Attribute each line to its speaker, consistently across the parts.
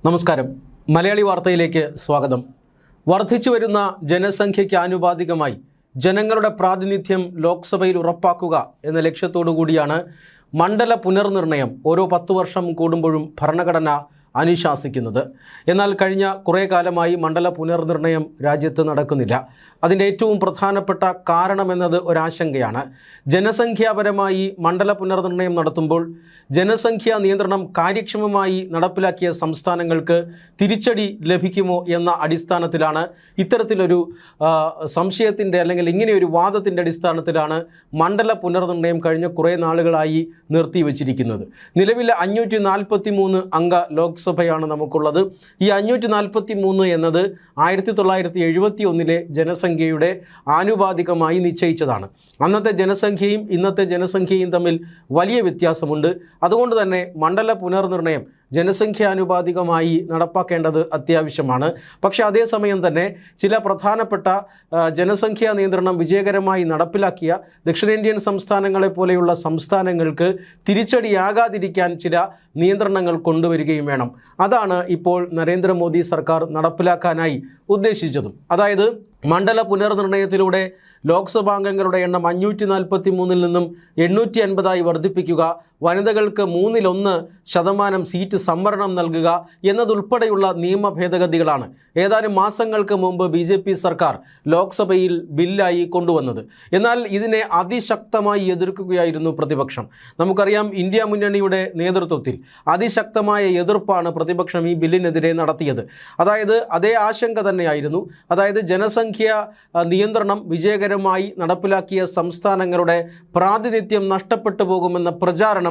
Speaker 1: നമസ്കാരം. മലയാളി വാർത്തയിലേക്ക് സ്വാഗതം. വർദ്ധിച്ചു വരുന്ന ജനസംഖ്യയ്ക്ക് ആനുപാതികമായി ജനങ്ങളുടെ പ്രാതിനിധ്യം ലോക്സഭയിൽ ഉറപ്പാക്കുക എന്ന ലക്ഷ്യത്തോടു കൂടിയാണ് മണ്ഡല പുനർനിർണയം ഓരോ 10 വർഷം കൂടുമ്പോഴും ഭരണഘടന അനുശാസിക്കുന്നത്. എന്നാൽ കഴിഞ്ഞ കുറേ കാലമായി മണ്ഡല പുനർനിർണയം രാജ്യത്ത് നടക്കുന്നില്ല. അതിൻ്റെ ഏറ്റവും പ്രധാനപ്പെട്ട കാരണമെന്നത് ഒരാശങ്കയാണ്. ജനസംഖ്യാപരമായി മണ്ഡല പുനർനിർണയം നടത്തുമ്പോൾ ജനസംഖ്യാ നിയന്ത്രണം കാര്യക്ഷമമായി നടപ്പിലാക്കിയ സംസ്ഥാനങ്ങൾക്ക് തിരിച്ചടി ലഭിക്കുമോ എന്ന അടിസ്ഥാനത്തിലാണ് ഇത്തരത്തിലൊരു സംശയത്തിൻ്റെ അല്ലെങ്കിൽ ഇങ്ങനെയൊരു വാദത്തിൻ്റെ അടിസ്ഥാനത്തിലാണ് മണ്ഡല പുനർനിർണയം കഴിഞ്ഞ കുറേ നാളുകളായി നിർത്തിവച്ചിരിക്കുന്നത്. നിലവിലെ 543 അംഗ ലോക്സഭയാണ് നമുക്കുള്ളത്. ഈ 543 എന്നത് 1971 ജനസംഖ്യയുടെ ആനുപാതികമായി നിശ്ചയിച്ചതാണ്. അന്നത്തെ ജനസംഖ്യയും ഇന്നത്തെ ജനസംഖ്യയും തമ്മിൽ വലിയ വ്യത്യാസമുണ്ട്. അതുകൊണ്ട് തന്നെ മണ്ഡല പുനർനിർണയം ജനസംഖ്യാനുപാതികമായി നടപ്പാക്കേണ്ടത് അത്യാവശ്യമാണ്. പക്ഷേ അതേസമയം തന്നെ ചില പ്രധാനപ്പെട്ട ജനസംഖ്യാ നിയന്ത്രണം വിജയകരമായി നടപ്പിലാക്കിയ ദക്ഷിണേന്ത്യൻ സംസ്ഥാനങ്ങളെ പോലെയുള്ള സംസ്ഥാനങ്ങൾക്ക് തിരിച്ചടിയാകാതിരിക്കാൻ ചില നിയന്ത്രണങ്ങൾ കൊണ്ടുവരികയും വേണം. അതാണ് ഇപ്പോൾ നരേന്ദ്രമോദി സർക്കാർ നടപ്പിലാക്കാനായി ഉദ്ദേശിച്ചതും. അതായത് മണ്ഡല പുനർനിർണയത്തിലൂടെ ലോക്സഭാംഗങ്ങളുടെ എണ്ണം 543 നിന്നും 850 വർദ്ധിപ്പിക്കുക, വനിതകൾക്ക് 1/3% സീറ്റ് സംവരണം നൽകുക എന്നതുൾപ്പെടെയുള്ള നിയമ ഭേദഗതികളാണ് ഏതാനും മാസങ്ങൾക്ക് മുമ്പ് BJP സർക്കാർ ലോക്സഭയിൽ ബില്ലായി കൊണ്ടുവന്നത്. എന്നാൽ ഇതിനെ അതിശക്തമായി എതിർക്കുകയായിരുന്നു പ്രതിപക്ഷം. നമുക്കറിയാം, ഇന്ത്യ മുന്നണിയുടെ നേതൃത്വത്തിൽ അതിശക്തമായ എതിർപ്പാണ് പ്രതിപക്ഷം ഈ ബില്ലിനെതിരെ നടത്തിയത്. അതായത് അതേ ആശങ്ക തന്നെയായിരുന്നു. അതായത് ജനസംഖ്യ നിയന്ത്രണം വിജയകരമായി നടപ്പിലാക്കിയ സംസ്ഥാനങ്ങളുടെ പ്രാതിനിധ്യം നഷ്ടപ്പെട്ടു പോകുമെന്ന പ്രചാരണം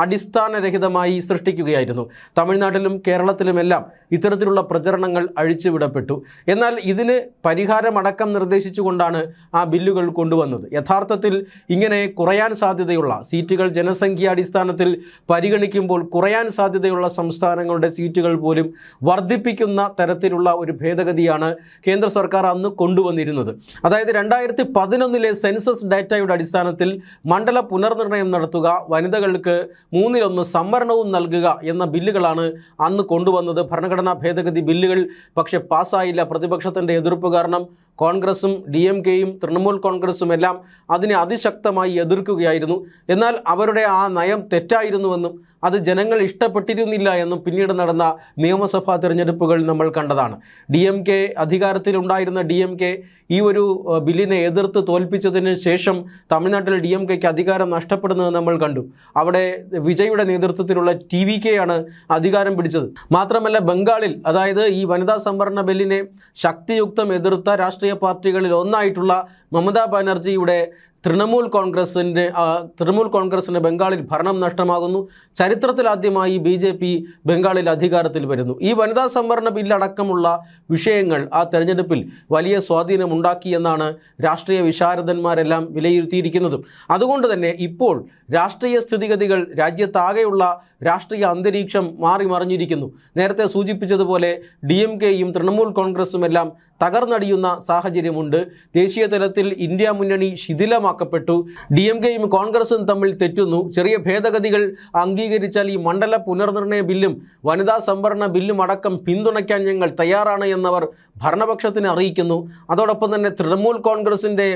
Speaker 1: അടിസ്ഥാനരഹിതമായി സൃഷ്ടിക്കുകയായിരുന്നു. തമിഴ്നാട്ടിലും കേരളത്തിലുമെല്ലാം ഇത്തരത്തിലുള്ള പ്രചരണങ്ങൾ അഴിച്ചുവിടപ്പെട്ടു. എന്നാൽ ഇതിന് പരിഹാരമടക്കം നിർദ്ദേശിച്ചുകൊണ്ടാണ് ആ ബില്ലുകൾ കൊണ്ടുവന്നത്. യഥാർത്ഥത്തിൽ ഇങ്ങനെ കുറയാൻ സാധ്യതയുള്ള സീറ്റുകൾ ജനസംഖ്യാടിസ്ഥാനത്തിൽ പരിഗണിക്കുമ്പോൾ കുറയാൻ സാധ്യതയുള്ള സംസ്ഥാനങ്ങളുടെ സീറ്റുകൾ പോലും വർദ്ധിപ്പിക്കുന്ന തരത്തിലുള്ള ഒരു ഭേദഗതിയാണ് കേന്ദ്ര സർക്കാർ അന്ന് കൊണ്ടുവന്നിരുന്നത്. അതായത് 2011 സെൻസസ് ഡാറ്റയുടെ അടിസ്ഥാനത്തിൽ മണ്ഡല പുനർനിർണയം നടത്തുക, വനിതകൾക്ക് 1/3 സംവരണവും നൽകുക എന്ന ബില്ലുകളാണ് അന്ന് കൊണ്ടുവന്നത്, ഭരണഘടനാ ഭേദഗതി ബില്ലുകൾ. പക്ഷെ പാസ്സായില്ല. പ്രതിപക്ഷത്തിൻ്റെ എതിർപ്പ് കാരണം കോൺഗ്രസും DMKയും തൃണമൂൽ കോൺഗ്രസും എല്ലാം അതിനെ അതിശക്തമായി എതിർക്കുകയായിരുന്നു. എന്നാൽ അവരുടെ ആ നയം തെറ്റായിരുന്നുവെന്നും അത് ജനങ്ങൾ ഇഷ്ടപ്പെട്ടിരുന്നില്ല എന്നും പിന്നീട് നടന്ന നിയമസഭാ തിരഞ്ഞെടുപ്പുകൾ നമ്മൾ കണ്ടതാണ്. DMK അധികാരത്തിലുണ്ടായിരുന്ന DMK ഈ ഒരു ബില്ലിനെ എതിർത്ത് തോൽപ്പിച്ചതിന് ശേഷം തമിഴ്നാട്ടിൽ DMKയ്ക്ക് അധികാരം നഷ്ടപ്പെടുന്നത് നമ്മൾ കണ്ടു. അവിടെ വിജയുടെ നേതൃത്വത്തിലുള്ള TVK ആണ് അധികാരം പിടിച്ചത്. മാത്രമല്ല ബംഗാളിൽ, അതായത് ഈ വനിതാ സംവരണ ബില്ലിനെ ശക്തിയുക്തം എതിർത്ത രാഷ്ട്രീയ പാർട്ടികളിൽ ഒന്നായിട്ടുള്ള മമതാ ബാനർജിയുടെ തൃണമൂൽ കോൺഗ്രസിന് ബംഗാളിൽ ഭരണം നഷ്ടമാകുന്നു. ചരിത്രത്തിലാദ്യമായി BJP ബംഗാളിൽ അധികാരത്തിൽ വരുന്നു. ഈ വനിതാ സംവരണ ബില്ലടക്കമുള്ള വിഷയങ്ങൾ ആ തെരഞ്ഞെടുപ്പിൽ വലിയ സ്വാധീനമുണ്ടാക്കിയെന്നാണ് രാഷ്ട്രീയ വിശാരദന്മാരെല്ലാം വിലയിരുത്തിയിരിക്കുന്നതും. അതുകൊണ്ട് തന്നെ ഇപ്പോൾ രാഷ്ട്രീയ സ്ഥിതിഗതികൾ, രാജ്യത്താകെയുള്ള രാഷ്ട്രീയ അന്തരീക്ഷം മാറി മറിഞ്ഞിരിക്കുന്നു. നേരത്തെ സൂചിപ്പിച്ചതുപോലെ DMKയും തൃണമൂൽ കോൺഗ്രസും എല്ലാം തകർന്നടിയുന്ന സാഹചര്യമുണ്ട്. ദേശീയ തലത്തിൽ ഇന്ത്യ മുന്നണി ശിഥിലമാക്കപ്പെട്ടു. DMKയും കോൺഗ്രസും തമ്മിൽ തെറ്റുന്നു. ചെറിയ ഭേദഗതികൾ അംഗീകരിച്ചാൽ ഈ മണ്ഡല പുനർനിർണയ ബില്ലും വനിതാ സംവരണ ബില്ലും അടക്കം പിന്തുണയ്ക്കാൻ ഞങ്ങൾ തയ്യാറാണ് എന്നവർ ഭരണപക്ഷത്തിനെ അറിയിക്കുന്നു. അതോടൊപ്പം തന്നെ തൃണമൂൽ കോൺഗ്രസിൻ്റെ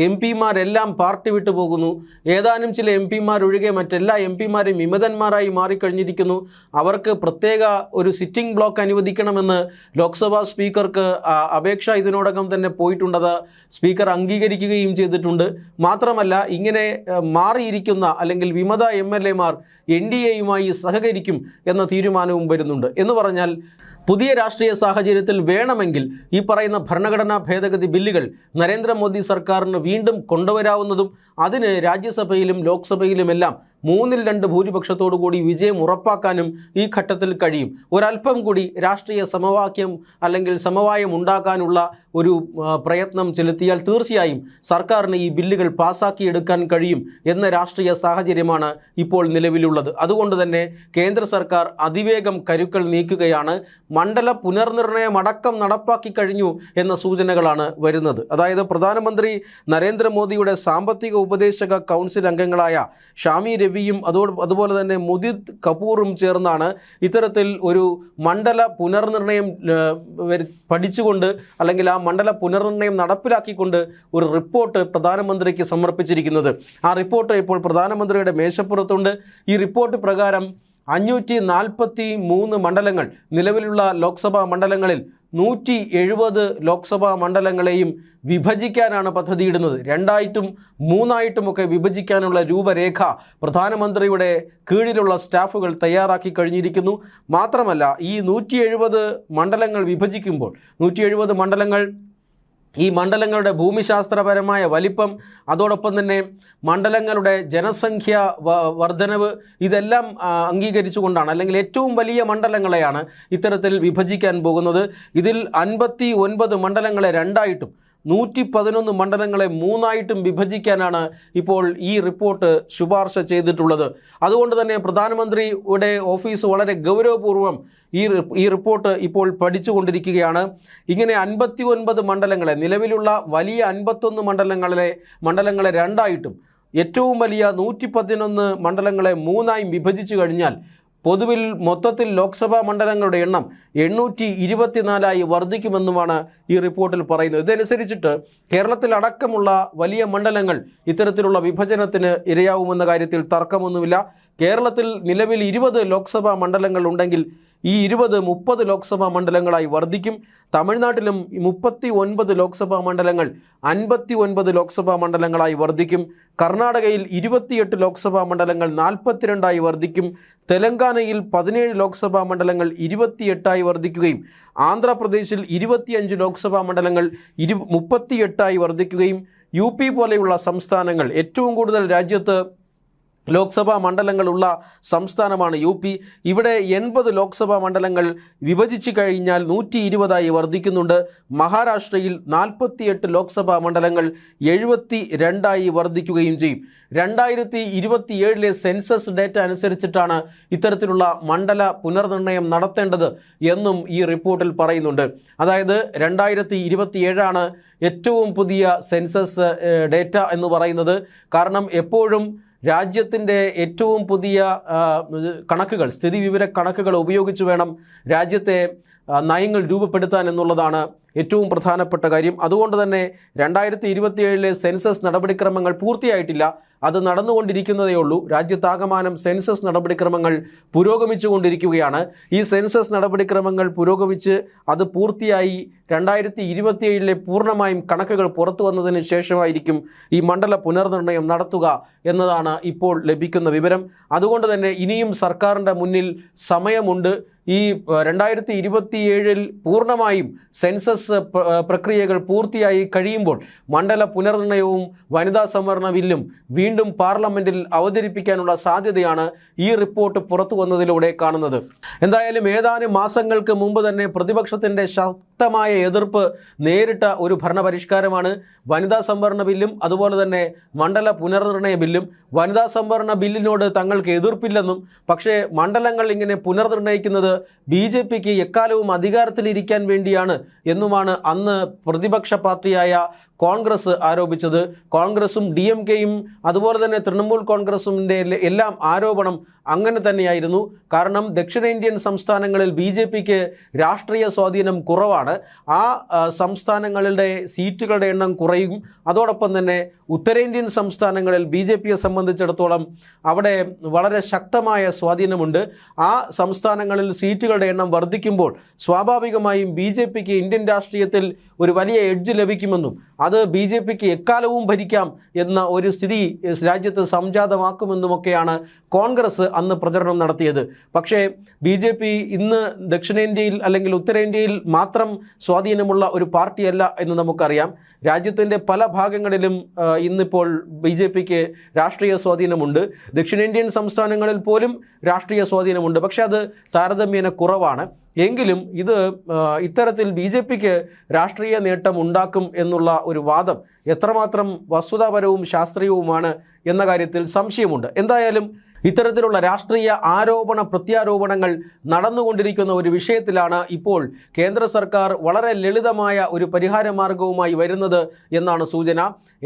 Speaker 1: MP മാരെല്ലാം പാർട്ടി വിട്ടു പോകുന്നു. ഏതാനും ചില MP ഒഴികെ മറ്റെല്ലാ MP മാരും വിമതന്മാരായി മാറിക്കഴിഞ്ഞിരിക്കുന്നു. അവർക്ക് പ്രത്യേക ഒരു സിറ്റിംഗ് ബ്ലോക്ക് അനുവദിക്കണമെന്ന് ലോക്സഭാ സ്പീക്കർക്ക് അപേക്ഷ ഇതിനോടകം തന്നെ പോയിട്ടുണ്ടത് സ്പീക്കർ അംഗീകരിക്കുകയും ചെയ്തിട്ടുണ്ട്. മാത്രമല്ല ഇങ്ങനെ മാറിയിരിക്കുന്ന അല്ലെങ്കിൽ വിമത MLA മാർ NDAയുമായി സഹകരിക്കും എന്ന തീരുമാനവും വരുന്നുണ്ട്. എന്ന് പറഞ്ഞാൽ പുതിയ രാഷ്ട്രീയ സാഹചര്യത്തിൽ വേണമെങ്കിൽ ഈ പറയുന്ന ഭരണഘടനാ ഭേദഗതി ബില്ലുകൾ നരേന്ദ്രമോദി സർക്കാരിന് വീണ്ടും കൊണ്ടുവരാവുന്നതും അതിന് രാജ്യസഭയിലും ലോക്സഭയിലുമെല്ലാം 2/3 ഭൂരിപക്ഷത്തോടു കൂടി വിജയം ഉറപ്പാക്കാനും ഈ ഘട്ടത്തിൽ കഴിയും. ഒരല്പം കൂടി രാഷ്ട്രീയ സമവായം ഉണ്ടാക്കാനുള്ള ഒരു പ്രയത്നം ചെലുത്തിയാൽ തീർച്ചയായും സർക്കാരിന് ഈ ബില്ലുകൾ പാസാക്കിയെടുക്കാൻ കഴിയും എന്ന രാഷ്ട്രീയ സാഹചര്യമാണ് ഇപ്പോൾ നിലവിലുള്ളത്. അതുകൊണ്ട് തന്നെ കേന്ദ്ര സർക്കാർ അതിവേഗം കരുക്കൾ നീക്കുകയാണ്. മണ്ഡല പുനർനിർണയം അടക്കം നടപ്പാക്കി കഴിഞ്ഞു എന്ന സൂചനകളാണ് വരുന്നത്. അതായത് പ്രധാനമന്ത്രി നരേന്ദ്രമോദിയുടെ സാമ്പത്തിക ഉപദേശക കൗൺസിൽ അംഗങ്ങളായ ഷാമി രവിയും അതുപോലെ തന്നെ മുദിത് കപൂറും ചേർന്നാണ് ഇത്തരത്തിൽ ഒരു മണ്ഡല പുനർനിർണയം പഠിച്ചുകൊണ്ട് അല്ലെങ്കിൽ ആ മണ്ഡല പുനർനിർണയം നടപ്പിലാക്കിക്കൊണ്ട് ഒരു റിപ്പോർട്ട് പ്രധാനമന്ത്രിക്ക് സമർപ്പിച്ചിരിക്കുന്നത്. ആ റിപ്പോർട്ട് ഇപ്പോൾ പ്രധാനമന്ത്രിയുടെ മേശപ്പുറത്തുണ്ട്. ഈ റിപ്പോർട്ട് പ്രകാരം 543 മണ്ഡലങ്ങൾ, നിലവിലുള്ള ലോക്സഭാ മണ്ഡലങ്ങളിൽ 170 ലോക്സഭാ മണ്ഡലങ്ങളെയും വിഭജിക്കാനാണ് പദ്ധതിയിടുന്നത്. 2ആയിട്ടും 3ആയിട്ടുമൊക്കെ വിഭജിക്കാനുള്ള രൂപരേഖ പ്രധാനമന്ത്രിയുടെ കീഴിലുള്ള സ്റ്റാഫുകൾ തയ്യാറാക്കി കഴിഞ്ഞിരിക്കുന്നു. മാത്രമല്ല, ഈ 170 മണ്ഡലങ്ങൾ വിഭജിക്കുമ്പോൾ 170 മണ്ഡലങ്ങൾ, ഈ മണ്ഡലങ്ങളുടെ ഭൂമിശാസ്ത്രപരമായ വലിപ്പം, അതോടൊപ്പം തന്നെ മണ്ഡലങ്ങളുടെ ജനസംഖ്യ വർധനവ്, ഇതെല്ലാം അംഗീകരിച്ചുകൊണ്ടാണ്, അല്ലെങ്കിൽ ഏറ്റവും വലിയ മണ്ഡലങ്ങളെയാണ് ഇത്തരത്തിൽ വിഭജിക്കാൻ പോകുന്നത്. ഇതിൽ 59 മണ്ഡലങ്ങളെ 2ആയിട്ടും 111 മണ്ഡലങ്ങളെ 3ആയിട്ടും വിഭജിക്കാനാണ് ഇപ്പോൾ ഈ റിപ്പോർട്ട് ശുപാർശ ചെയ്തിട്ടുള്ളത്. അതുകൊണ്ട് തന്നെ പ്രധാനമന്ത്രിയുടെ ഓഫീസ് വളരെ ഗൗരവപൂർവ്വം ഈ റിപ്പോർട്ട് ഇപ്പോൾ പഠിച്ചുകൊണ്ടിരിക്കുകയാണ്. ഇങ്ങനെ 59 മണ്ഡലങ്ങളെ, നിലവിലുള്ള വലിയ 51 മണ്ഡലങ്ങളെ 2ആയിട്ടും ഏറ്റവും വലിയ 111 മണ്ഡലങ്ങളെ 3ആയും വിഭജിച്ചു കഴിഞ്ഞാൽ പൊതുവിൽ മൊത്തത്തിൽ ലോക്സഭാ മണ്ഡലങ്ങളുടെ എണ്ണം 824 വർദ്ധിക്കുമെന്നുമാണ് ഈ റിപ്പോർട്ടിൽ പറയുന്നത്. ഇതനുസരിച്ചിട്ട് കേരളത്തിലടക്കമുള്ള വലിയ മണ്ഡലങ്ങൾ ഇത്തരത്തിലുള്ള വിഭജനത്തിന് ഇരയാവുമെന്ന കാര്യത്തിൽ തർക്കമൊന്നുമില്ല. കേരളത്തിൽ നിലവിൽ 20 ലോക്സഭാ മണ്ഡലങ്ങൾ ഉണ്ടെങ്കിൽ ഈ 30 ലോക്സഭാ മണ്ഡലങ്ങളായി വർദ്ധിക്കും. തമിഴ്നാട്ടിലും 39 ലോക്സഭാ മണ്ഡലങ്ങൾ 59 ലോക്സഭാ മണ്ഡലങ്ങളായി വർദ്ധിക്കും. കർണാടകയിൽ 28 ലോക്സഭാ മണ്ഡലങ്ങൾ 42ആയി വർദ്ധിക്കും. തെലങ്കാനയിൽ 17 ലോക്സഭാ മണ്ഡലങ്ങൾ 28ആയി വർദ്ധിക്കുകയും ആന്ധ്രാപ്രദേശിൽ 25 ലോക്സഭാ മണ്ഡലങ്ങൾ 38ആയി വർദ്ധിക്കുകയും UP പോലെയുള്ള സംസ്ഥാനങ്ങൾ, ഏറ്റവും കൂടുതൽ രാജ്യത്ത് ലോക്സഭാ മണ്ഡലങ്ങളുള്ള സംസ്ഥാനമാണ് UP. ഇവിടെ 80 ലോക്സഭാ മണ്ഡലങ്ങൾ വിഭജിച്ചു കഴിഞ്ഞാൽ 120ആയി വർദ്ധിക്കുന്നുണ്ട്. മഹാരാഷ്ട്രയിൽ 48 ലോക്സഭാ മണ്ഡലങ്ങൾ 72ആയി വർദ്ധിക്കുകയും ചെയ്യും. 2027 സെൻസസ് ഡേറ്റ അനുസരിച്ചിട്ടാണ് ഇത്തരത്തിലുള്ള മണ്ഡല പുനർനിർണയം നടത്തേണ്ടത് എന്നും ഈ റിപ്പോർട്ടിൽ പറയുന്നുണ്ട്. അതായത് 2027 ഏറ്റവും പുതിയ സെൻസസ് ഡേറ്റ എന്ന് പറയുന്നത്. കാരണം എപ്പോഴും രാജ്യത്തിൻ്റെ ഏറ്റവും പുതിയ കണക്കുകൾ, സ്ഥിതിവിവര കണക്കുകൾ ഉപയോഗിച്ച് വേണം രാജ്യത്തെ നയങ്ങൾ രൂപപ്പെടുത്താൻ എന്നുള്ളതാണ് ഏറ്റവും പ്രധാനപ്പെട്ട കാര്യം. അതുകൊണ്ട് തന്നെ 2027 സെൻസസ് നടപടിക്രമങ്ങൾ പൂർത്തിയായിട്ടില്ല. അത് നടന്നുകൊണ്ടിരിക്കുന്നതേ ഉള്ളൂ. രാജ്യത്താകമാനം സെൻസസ് നടപടിക്രമങ്ങൾ പുരോഗമിച്ചുകൊണ്ടിരിക്കുകയാണ്. ഈ സെൻസസ് നടപടിക്രമങ്ങൾ പുരോഗമിച്ച് അത് പൂർത്തിയായി 2027 പൂർണ്ണമായും കണക്കുകൾ പുറത്തു വന്നതിന് ശേഷമായിരിക്കും ഈ മണ്ഡല പുനർനിർണയം നടത്തുക എന്നതാണ് ഇപ്പോൾ ലഭിക്കുന്ന വിവരം. അതുകൊണ്ട് തന്നെ ഇനിയും സർക്കാരിൻ്റെ മുന്നിൽ സമയമുണ്ട്. ഈ 2027 പൂർണ്ണമായും സെൻസസ് പ്രക്രിയകൾ പൂർത്തിയായി കഴിയുമ്പോൾ മണ്ഡല പുനർനിർണയവും വനിതാ സംവരണ ബില്ലും വീണ്ടും പാർലമെൻറ്റിൽ അവതരിപ്പിക്കാനുള്ള സാധ്യതയാണ് ഈ റിപ്പോർട്ട് പുറത്തു വന്നതിലൂടെ കാണുന്നത്. എന്തായാലും ഏതാനും മാസങ്ങൾക്ക് മുമ്പ് തന്നെ പ്രതിപക്ഷത്തിൻ്റെ ശക്തമായ എതിർപ്പ് നേരിട്ട ഒരു ഭരണപരിഷ്കാരമാണ് വനിതാ സംവരണ ബില്ലും അതുപോലെ തന്നെ മണ്ഡല പുനർനിർണയ ബില്ലും. വനിതാ സംവരണ ബില്ലിനോട് തങ്ങൾക്ക് എതിർപ്പില്ലെന്നും പക്ഷേ മണ്ഡലങ്ങൾ ഇങ്ങനെ പുനർനിർണയിക്കുന്നത് BJPക്ക് എക്കാലവും അധികാരത്തിലിരിക്കാൻ വേണ്ടിയാണ് എന്നുമാണ് അന്ന് പ്രതിപക്ഷ പാർട്ടിയായ കോൺഗ്രസ് ആരോപിച്ചത്. കോൺഗ്രസും DMKയും അതുപോലെ തന്നെ തൃണമൂൽ കോൺഗ്രസിൻ്റെ എല്ലാം ആരോപണം അങ്ങനെ തന്നെയായിരുന്നു. കാരണം ദക്ഷിണേന്ത്യൻ സംസ്ഥാനങ്ങളിൽ BJPക്ക് രാഷ്ട്രീയ സ്വാധീനം കുറവാണ്. ആ സംസ്ഥാനങ്ങളുടെ സീറ്റുകളുടെ എണ്ണം കുറയും. അതോടൊപ്പം തന്നെ ഉത്തരേന്ത്യൻ സംസ്ഥാനങ്ങളിൽ BJPയെ സംബന്ധിച്ചിടത്തോളം അവിടെ വളരെ ശക്തമായ സ്വാധീനമുണ്ട്. ആ സംസ്ഥാനങ്ങളിൽ സീറ്റുകളുടെ എണ്ണം വർദ്ധിക്കുമ്പോൾ സ്വാഭാവികമായും BJPക്ക് ഇന്ത്യൻ രാഷ്ട്രീയത്തിൽ ഒരു വലിയ എഡ്ജ് ലഭിക്കുമെന്നും അത് BJPക്ക് എക്കാലവും ഭരിക്കാം എന്ന ഒരു സ്ഥിതി രാജ്യത്ത് സംജാതമാക്കുമെന്നുമൊക്കെയാണ് കോൺഗ്രസ് അന്ന് പ്രചരണം നടത്തിയത്. പക്ഷേ BJP ഇന്ന് ദക്ഷിണേന്ത്യയിൽ അല്ലെങ്കിൽ ഉത്തരേന്ത്യയിൽ മാത്രം സ്വാധീനമുള്ള ഒരു പാർട്ടിയല്ല എന്ന് നമുക്കറിയാം. രാജ്യത്തിൻ്റെ പല ഭാഗങ്ങളിലും ഇന്നിപ്പോൾ BJPക്ക് രാഷ്ട്രീയ സ്വാധീനമുണ്ട്. ദക്ഷിണേന്ത്യൻ സംസ്ഥാനങ്ങളിൽ പോലും രാഷ്ട്രീയ സ്വാധീനമുണ്ട്. പക്ഷേ അത് താരതമ്യേന കുറവാണ്. എങ്കിലും ഇത് ഇത്തരത്തിൽ BJPക്ക് രാഷ്ട്രീയ നേട്ടം ഉണ്ടാക്കും എന്നുള്ള ഒരു വാദം എത്രമാത്രം വസ്തുതാപരവും ശാസ്ത്രീയവുമാണ് എന്ന കാര്യത്തിൽ സംശയമുണ്ട്. എന്തായാലും ഇത്തരത്തിലുള്ള രാഷ്ട്രീയ ആരോപണ പ്രത്യാരോപണങ്ങൾ നടന്നുകൊണ്ടിരിക്കുന്ന ഒരു വിഷയത്തിലാണ് ഇപ്പോൾ കേന്ദ്ര സർക്കാർ വളരെ ലളിതമായ ഒരു പരിഹാര മാർഗവുമായി വരുന്നത് എന്നാണ് സൂചന.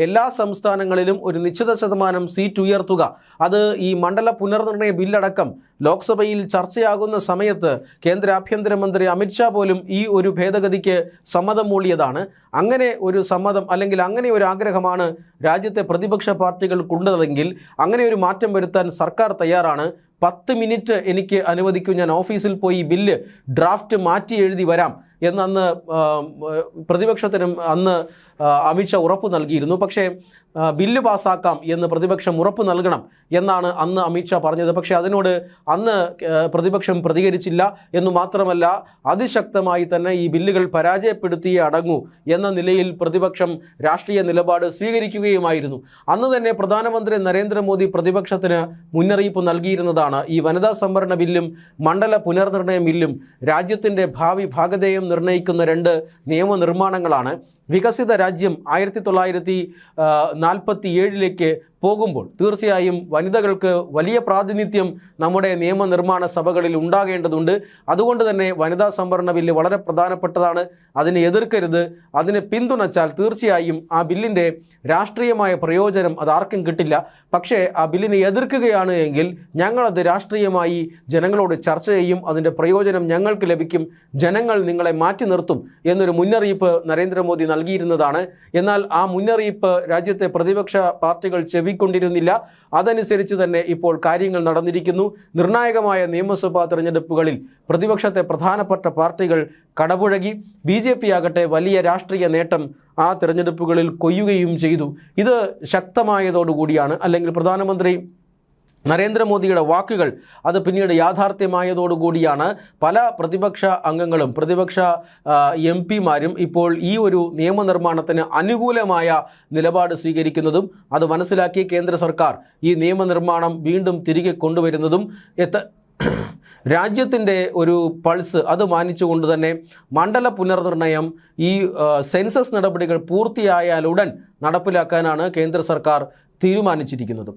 Speaker 1: എല്ലാ സംസ്ഥാനങ്ങളിലും ഒരു നിശ്ചിത ശതമാനം സീറ്റ് ഉയർത്തുക, അത് ഈ മണ്ഡല പുനർനിർണയ ബില്ലടക്കം ലോക്സഭയിൽ ചർച്ചയാകുന്ന സമയത്ത് കേന്ദ്ര ആഭ്യന്തരമന്ത്രി അമിത്ഷാ പോലും ഈ ഒരു ഭേദഗതിക്ക് സമ്മതം മൂളിയതാണ്. അങ്ങനെ ഒരു സമ്മതം അല്ലെങ്കിൽ അങ്ങനെ ഒരു ആഗ്രഹമാണ് രാജ്യത്തെ പ്രതിപക്ഷ പാർട്ടികൾക്കുള്ളതെങ്കിൽ അങ്ങനെ ഒരു മാറ്റം വരുത്താൻ സർക്കാർ തയ്യാറാണ്. 10 മിനിറ്റ് എനിക്ക് അനുവദിക്കൂ, ഞാൻ ഓഫീസിൽ പോയി ബില്ല് ഡ്രാഫ്റ്റ് മാറ്റി എഴുതി വരാം എന്നന്ന് പ്രതിപക്ഷത്തിനും അന്ന് അമിത്ഷാ ഉറപ്പ് നൽകിയിരുന്നു. പക്ഷേ ബില്ല് പാസ്സാക്കാം എന്ന് പ്രതിപക്ഷം ഉറപ്പ് നൽകണം എന്നാണ് അന്ന് അമിത്ഷാ പറഞ്ഞത്. പക്ഷേ അതിനോട് അന്ന് പ്രതിപക്ഷം പ്രതികരിച്ചില്ല എന്നു മാത്രമല്ല, അതിശക്തമായി തന്നെ ഈ ബില്ലുകൾ പരാജയപ്പെടുത്തിയേ അടങ്ങൂ എന്ന നിലയിൽ പ്രതിപക്ഷം രാഷ്ട്രീയ നിലപാട് സ്വീകരിക്കുകയുമായിരുന്നു. അന്ന് തന്നെ പ്രധാനമന്ത്രി നരേന്ദ്രമോദി പ്രതിപക്ഷത്തിന് മുന്നറിയിപ്പ് നൽകിയിരുന്നതാണ്. ഈ വനിതാ സംവരണ ബില്ലും മണ്ഡല പുനർനിർണയ ബില്ലും രാജ്യത്തിൻ്റെ ഭാവി ഭാഗധേയം നിർണ്ണയിക്കുന്ന 2 നിയമനിർമ്മാണങ്ങളാണ്. വികസിത രാജ്യം 1947 പോകുമ്പോൾ തീർച്ചയായും വനിതകൾക്ക് വലിയ പ്രാതിനിധ്യം നമ്മുടെ നിയമനിർമ്മാണ സഭകളിൽ ഉണ്ടാകേണ്ടതുണ്ട്. അതുകൊണ്ട് തന്നെ വനിതാ സംവരണ ബില്ല് വളരെ പ്രധാനപ്പെട്ടതാണ്. അതിനെ എതിർക്കരുത്. അതിനെ പിന്തുണച്ചാൽ തീർച്ചയായും ആ ബില്ലിൻ്റെ രാഷ്ട്രീയമായ പ്രയോജനം അതാർക്കും കിട്ടില്ല. പക്ഷേ ആ ബില്ലിനെ എതിർക്കുകയാണ് എങ്കിൽ ഞങ്ങളത് രാഷ്ട്രീയമായി ജനങ്ങളോട് ചർച്ച ചെയ്യും, അതിൻ്റെ പ്രയോജനം ഞങ്ങൾക്ക് ലഭിക്കും, ജനങ്ങൾ നിങ്ങളെ മാറ്റി നിർത്തും എന്നൊരു മുന്നറിയിപ്പ് നരേന്ദ്രമോദി നൽകിയിരുന്നതാണ്. എന്നാൽ ആ മുന്നറിയിപ്പ് രാജ്യത്തെ പ്രതിപക്ഷ പാർട്ടികൾ ചെവിക്കൊണ്ടിരുന്നില്ല. അതനുസരിച്ച് തന്നെ ഇപ്പോൾ കാര്യങ്ങൾ നടന്നിരിക്കുന്നു. നിർണായകമായ നിയമസഭാ തെരഞ്ഞെടുപ്പുകളിൽ പ്രതിപക്ഷത്തെ പ്രധാനപ്പെട്ട പാർട്ടികൾ കടപുഴകി. BJP ആകട്ടെ വലിയ രാഷ്ട്രീയ നേട്ടം ആ തെരഞ്ഞെടുപ്പുകളിൽ കൊയ്യുകയും ചെയ്തു. ഇത് ശക്തമായതോടുകൂടിയാണ്, അല്ലെങ്കിൽ പ്രധാനമന്ത്രി നരേന്ദ്രമോദിയുടെ വാക്കുകൾ അത് പിന്നീട് യാഥാർത്ഥ്യമായതോടുകൂടിയാണ് പല പ്രതിപക്ഷ അംഗങ്ങളും പ്രതിപക്ഷ MP-മാരും ഇപ്പോൾ ഈ ഒരു നിയമനിർമ്മാണത്തിന് അനുകൂലമായ നിലപാട് സ്വീകരിക്കുന്നതും അത് മനസ്സിലാക്കി കേന്ദ്ര സർക്കാർ ഈ നിയമനിർമ്മാണം വീണ്ടും തിരികെ കൊണ്ടുവരുന്നതും രാജ്യത്തിൻ്റെ ഒരു പൾസ് അത് മാനിച്ചുകൊണ്ട് തന്നെ മണ്ഡല പുനർനിർണയം ഈ സെൻസസ് നടപടികൾ പൂർത്തിയായാലുടൻ നടപ്പിലാക്കാനാണ് കേന്ദ്ര സർക്കാർ തീരുമാനിച്ചിരിക്കുന്നത്.